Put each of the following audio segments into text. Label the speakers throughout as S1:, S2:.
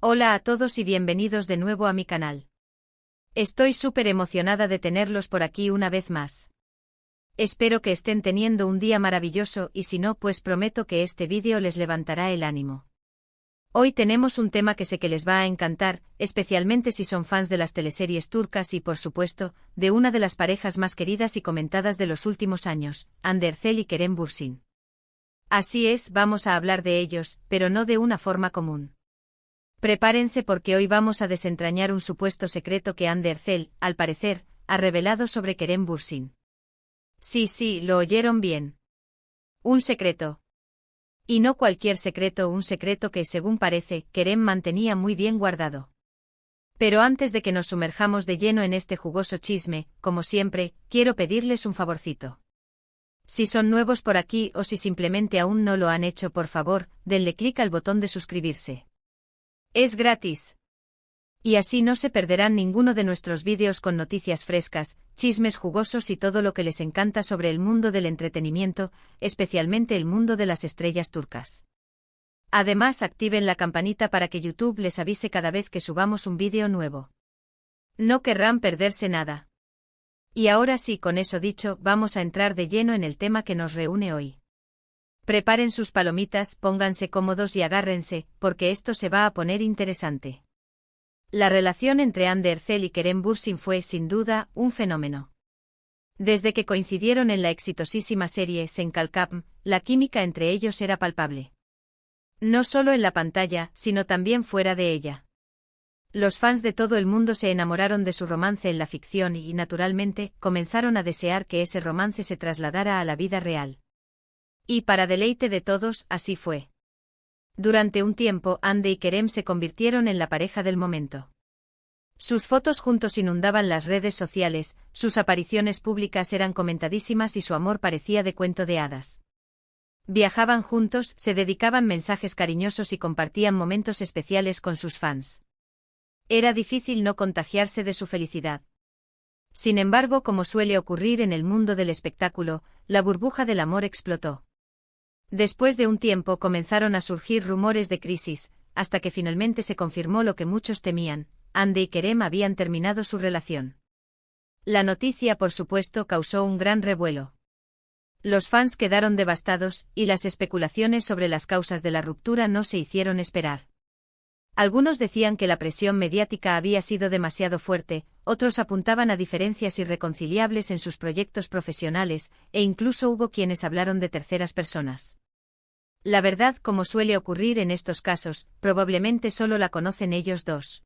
S1: Hola a todos y bienvenidos de nuevo a mi canal. Estoy súper emocionada de tenerlos por aquí una vez más. Espero que estén teniendo un día maravilloso y si no, pues prometo que este vídeo les levantará el ánimo. Hoy tenemos un tema que sé que les va a encantar, especialmente si son fans de las teleseries turcas y, por supuesto, de una de las parejas más queridas y comentadas de los últimos años, Hande Erçel y Kerem Bürsin. Así es, vamos a hablar de ellos, pero no de una forma común. Prepárense porque hoy vamos a desentrañar un supuesto secreto que Hande Erçel, al parecer, ha revelado sobre Kerem Bürsin. Sí, lo oyeron bien. Un secreto. Y no cualquier secreto, un secreto que, según parece, Kerem mantenía muy bien guardado. Pero antes de que nos sumerjamos de lleno en este jugoso chisme, como siempre, quiero pedirles un favorcito. Si son nuevos por aquí o si simplemente aún no lo han hecho, por favor, denle clic al botón de suscribirse. Es gratis. Y así no se perderán ninguno de nuestros vídeos con noticias frescas, chismes jugosos y todo lo que les encanta sobre el mundo del entretenimiento, especialmente el mundo de las estrellas turcas. Además, activen la campanita para que YouTube les avise cada vez que subamos un vídeo nuevo. No querrán perderse nada. Y ahora sí, con eso dicho, vamos a entrar de lleno en el tema que nos reúne hoy. Preparen sus palomitas, pónganse cómodos y agárrense, porque esto se va a poner interesante. La relación entre Hande Erçel y Kerem Bürsin fue, sin duda, un fenómeno. Desde que coincidieron en la exitosísima serie Sen Kalkapm, la química entre ellos era palpable. No solo en la pantalla, sino también fuera de ella. Los fans de todo el mundo se enamoraron de su romance en la ficción y, naturalmente, comenzaron a desear que ese romance se trasladara a la vida real. Y para deleite de todos, así fue. Durante un tiempo, Hande y Kerem se convirtieron en la pareja del momento. Sus fotos juntos inundaban las redes sociales, sus apariciones públicas eran comentadísimas y su amor parecía de cuento de hadas. Viajaban juntos, se dedicaban mensajes cariñosos y compartían momentos especiales con sus fans. Era difícil no contagiarse de su felicidad. Sin embargo, como suele ocurrir en el mundo del espectáculo, la burbuja del amor explotó. Después de un tiempo comenzaron a surgir rumores de crisis, hasta que finalmente se confirmó lo que muchos temían: Hande y Kerem habían terminado su relación. La noticia, por supuesto, causó un gran revuelo. Los fans quedaron devastados, y las especulaciones sobre las causas de la ruptura no se hicieron esperar. Algunos decían que la presión mediática había sido demasiado fuerte, otros apuntaban a diferencias irreconciliables en sus proyectos profesionales, e incluso hubo quienes hablaron de terceras personas. La verdad, como suele ocurrir en estos casos, probablemente solo la conocen ellos dos.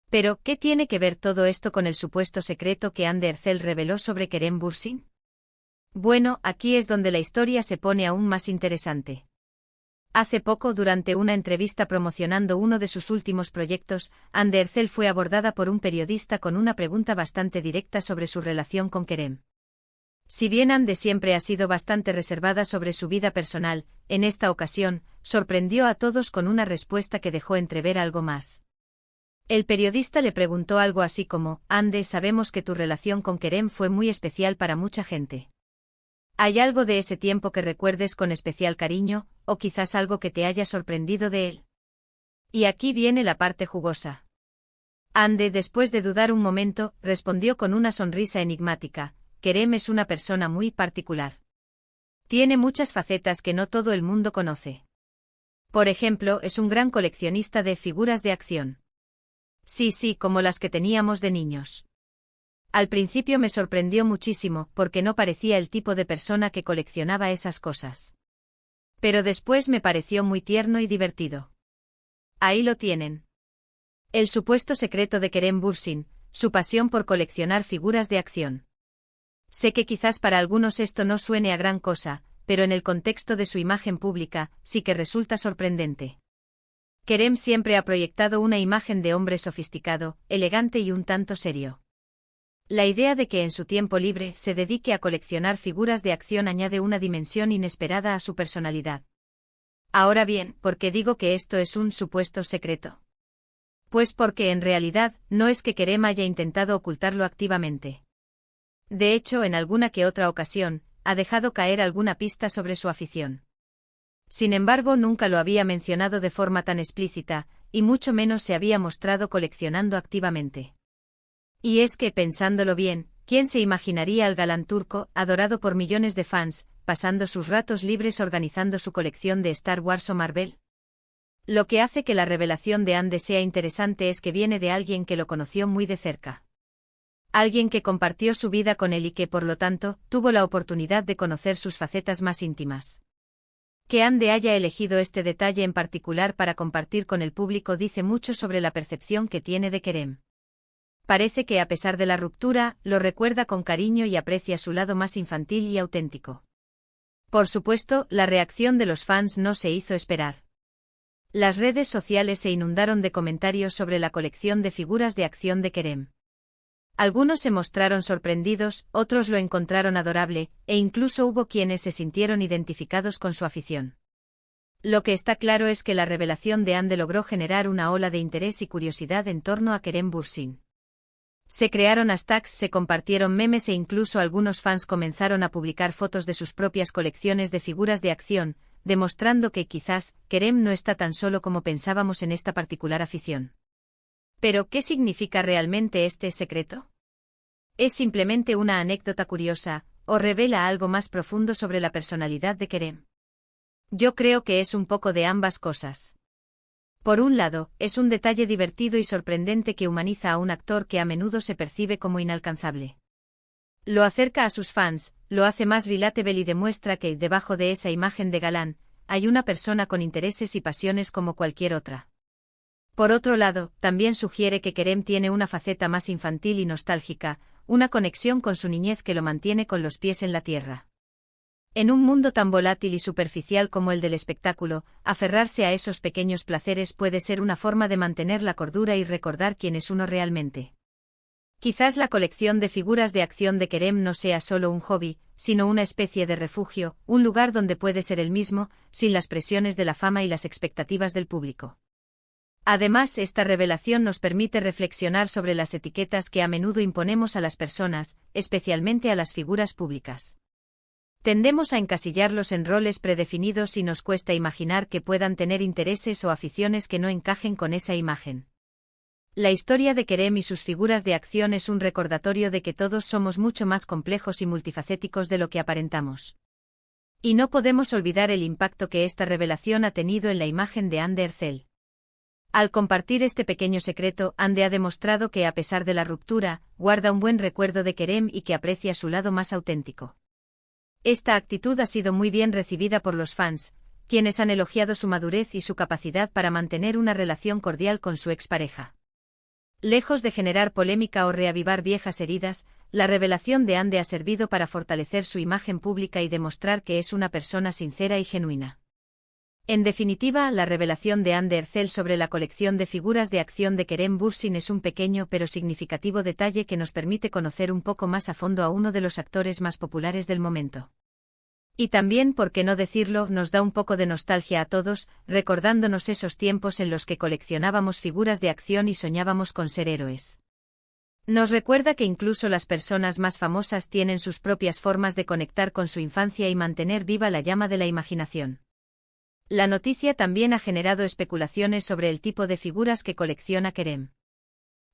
S1: Pero, ¿qué tiene que ver todo esto con el supuesto secreto que Hande Erçel reveló sobre Kerem Bürsin? Bueno, aquí es donde la historia se pone aún más interesante. Hace poco, durante una entrevista promocionando uno de sus últimos proyectos, Hande Erçel fue abordada por un periodista con una pregunta bastante directa sobre su relación con Kerem. Si bien Hande siempre ha sido bastante reservada sobre su vida personal, en esta ocasión, sorprendió a todos con una respuesta que dejó entrever algo más. El periodista le preguntó algo así como: Hande, sabemos que tu relación con Kerem fue muy especial para mucha gente. ¿Hay algo de ese tiempo que recuerdes con especial cariño, o quizás algo que te haya sorprendido de él? Y aquí viene la parte jugosa. Hande, después de dudar un momento, respondió con una sonrisa enigmática: Kerem es una persona muy particular. Tiene muchas facetas que no todo el mundo conoce. Por ejemplo, es un gran coleccionista de figuras de acción. Sí, como las que teníamos de niños. Al principio me sorprendió muchísimo, porque no parecía el tipo de persona que coleccionaba esas cosas. Pero después me pareció muy tierno y divertido. Ahí lo tienen. El supuesto secreto de Kerem Bürsin, su pasión por coleccionar figuras de acción. Sé que quizás para algunos esto no suene a gran cosa, pero en el contexto de su imagen pública, sí que resulta sorprendente. Kerem siempre ha proyectado una imagen de hombre sofisticado, elegante y un tanto serio. La idea de que en su tiempo libre se dedique a coleccionar figuras de acción añade una dimensión inesperada a su personalidad. Ahora bien, ¿por qué digo que esto es un supuesto secreto? Pues porque en realidad, no es que Kerem haya intentado ocultarlo activamente. De hecho, en alguna que otra ocasión, ha dejado caer alguna pista sobre su afición. Sin embargo, nunca lo había mencionado de forma tan explícita, y mucho menos se había mostrado coleccionando activamente. Y es que, pensándolo bien, ¿quién se imaginaría al galán turco, adorado por millones de fans, pasando sus ratos libres organizando su colección de Star Wars o Marvel? Lo que hace que la revelación de Ande sea interesante es que viene de alguien que lo conoció muy de cerca. Alguien que compartió su vida con él y que, por lo tanto, tuvo la oportunidad de conocer sus facetas más íntimas. Que Ande haya elegido este detalle en particular para compartir con el público dice mucho sobre la percepción que tiene de Kerem. Parece que a pesar de la ruptura, lo recuerda con cariño y aprecia su lado más infantil y auténtico. Por supuesto, la reacción de los fans no se hizo esperar. Las redes sociales se inundaron de comentarios sobre la colección de figuras de acción de Kerem. Algunos se mostraron sorprendidos, otros lo encontraron adorable, e incluso hubo quienes se sintieron identificados con su afición. Lo que está claro es que la revelación de Ande logró generar una ola de interés y curiosidad en torno a Kerem Bürsin. Se crearon hashtags, se compartieron memes e incluso algunos fans comenzaron a publicar fotos de sus propias colecciones de figuras de acción, demostrando que quizás Kerem no está tan solo como pensábamos en esta particular afición. ¿Pero qué significa realmente este secreto? ¿Es simplemente una anécdota curiosa, o revela algo más profundo sobre la personalidad de Kerem? Yo creo que es un poco de ambas cosas. Por un lado, es un detalle divertido y sorprendente que humaniza a un actor que a menudo se percibe como inalcanzable. Lo acerca a sus fans, lo hace más relatable y demuestra que, debajo de esa imagen de galán, hay una persona con intereses y pasiones como cualquier otra. Por otro lado, también sugiere que Kerem tiene una faceta más infantil y nostálgica, una conexión con su niñez que lo mantiene con los pies en la tierra. En un mundo tan volátil y superficial como el del espectáculo, aferrarse a esos pequeños placeres puede ser una forma de mantener la cordura y recordar quién es uno realmente. Quizás la colección de figuras de acción de Kerem no sea solo un hobby, sino una especie de refugio, un lugar donde puede ser él mismo, sin las presiones de la fama y las expectativas del público. Además, esta revelación nos permite reflexionar sobre las etiquetas que a menudo imponemos a las personas, especialmente a las figuras públicas. Tendemos a encasillarlos en roles predefinidos y nos cuesta imaginar que puedan tener intereses o aficiones que no encajen con esa imagen. La historia de Kerem y sus figuras de acción es un recordatorio de que todos somos mucho más complejos y multifacéticos de lo que aparentamos. Y no podemos olvidar el impacto que esta revelación ha tenido en la imagen de Ande Erçel. Al compartir este pequeño secreto, Ande ha demostrado que a pesar de la ruptura, guarda un buen recuerdo de Kerem y que aprecia su lado más auténtico. Esta actitud ha sido muy bien recibida por los fans, quienes han elogiado su madurez y su capacidad para mantener una relación cordial con su expareja. Lejos de generar polémica o reavivar viejas heridas, la revelación de Ande ha servido para fortalecer su imagen pública y demostrar que es una persona sincera y genuina. En definitiva, la revelación de Ande Erçel sobre la colección de figuras de acción de Kerem Bürsin es un pequeño pero significativo detalle que nos permite conocer un poco más a fondo a uno de los actores más populares del momento. Y también, por qué no decirlo, nos da un poco de nostalgia a todos, recordándonos esos tiempos en los que coleccionábamos figuras de acción y soñábamos con ser héroes. Nos recuerda que incluso las personas más famosas tienen sus propias formas de conectar con su infancia y mantener viva la llama de la imaginación. La noticia también ha generado especulaciones sobre el tipo de figuras que colecciona Kerem.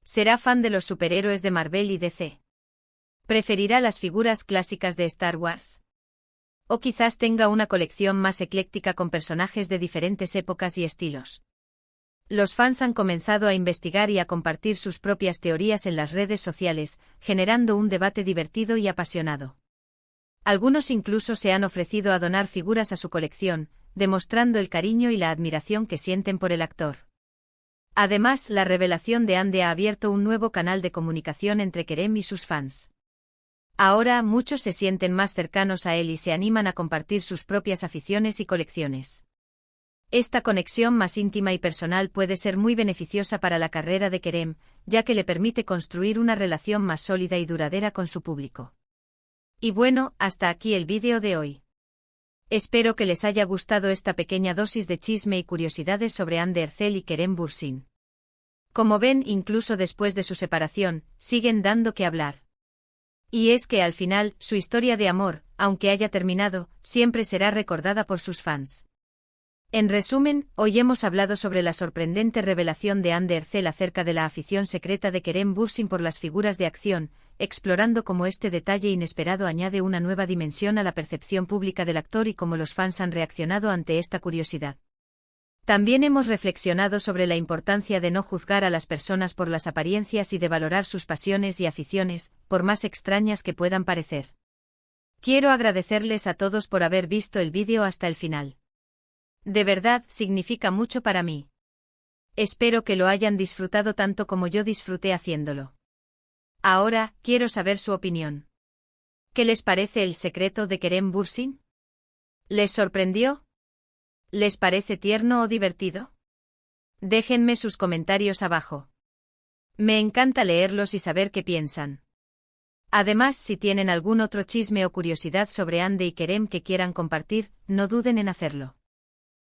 S1: ¿Será fan de los superhéroes de Marvel y DC? ¿Preferirá las figuras clásicas de Star Wars? O quizás tenga una colección más ecléctica con personajes de diferentes épocas y estilos. Los fans han comenzado a investigar y a compartir sus propias teorías en las redes sociales, generando un debate divertido y apasionado. Algunos incluso se han ofrecido a donar figuras a su colección, demostrando el cariño y la admiración que sienten por el actor. Además, la revelación de Ande ha abierto un nuevo canal de comunicación entre Kerem y sus fans. Ahora muchos se sienten más cercanos a él y se animan a compartir sus propias aficiones y colecciones. Esta conexión más íntima y personal puede ser muy beneficiosa para la carrera de Kerem, ya que le permite construir una relación más sólida y duradera con su público. Y bueno, hasta aquí el vídeo de hoy. Espero que les haya gustado esta pequeña dosis de chisme y curiosidades sobre Ande Erçel y Kerem Bürsin. Como ven, incluso después de su separación, siguen dando que hablar. Y es que al final, su historia de amor, aunque haya terminado, siempre será recordada por sus fans. En resumen, hoy hemos hablado sobre la sorprendente revelación de Anne Ercel acerca de la afición secreta de Kerem Bürsin por las figuras de acción, explorando cómo este detalle inesperado añade una nueva dimensión a la percepción pública del actor y cómo los fans han reaccionado ante esta curiosidad. También hemos reflexionado sobre la importancia de no juzgar a las personas por las apariencias y de valorar sus pasiones y aficiones, por más extrañas que puedan parecer. Quiero agradecerles a todos por haber visto el vídeo hasta el final. De verdad, significa mucho para mí. Espero que lo hayan disfrutado tanto como yo disfruté haciéndolo. Ahora, quiero saber su opinión. ¿Qué les parece el secreto de Kerem Bürsin? ¿Les sorprendió? ¿Les parece tierno o divertido? Déjenme sus comentarios abajo. Me encanta leerlos y saber qué piensan. Además, si tienen algún otro chisme o curiosidad sobre Anne y Kerem que quieran compartir, no duden en hacerlo.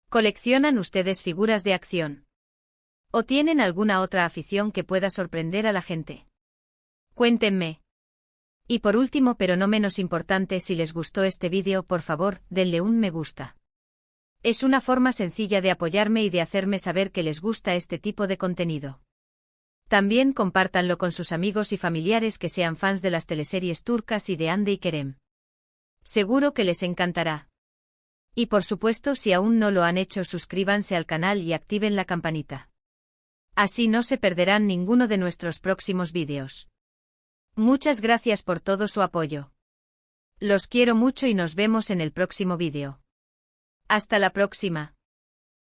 S1: ¿Coleccionan ustedes figuras de acción? ¿O tienen alguna otra afición que pueda sorprender a la gente? Cuéntenme. Y por último pero no menos importante, si les gustó este vídeo, por favor, denle un me gusta. Es una forma sencilla de apoyarme y de hacerme saber que les gusta este tipo de contenido. También compártanlo con sus amigos y familiares que sean fans de las teleseries turcas y de Anne y Kerem. Seguro que les encantará. Y por supuesto, si aún no lo han hecho, suscríbanse al canal y activen la campanita. Así no se perderán ninguno de nuestros próximos vídeos. Muchas gracias por todo su apoyo. Los quiero mucho y nos vemos en el próximo vídeo. Hasta la próxima.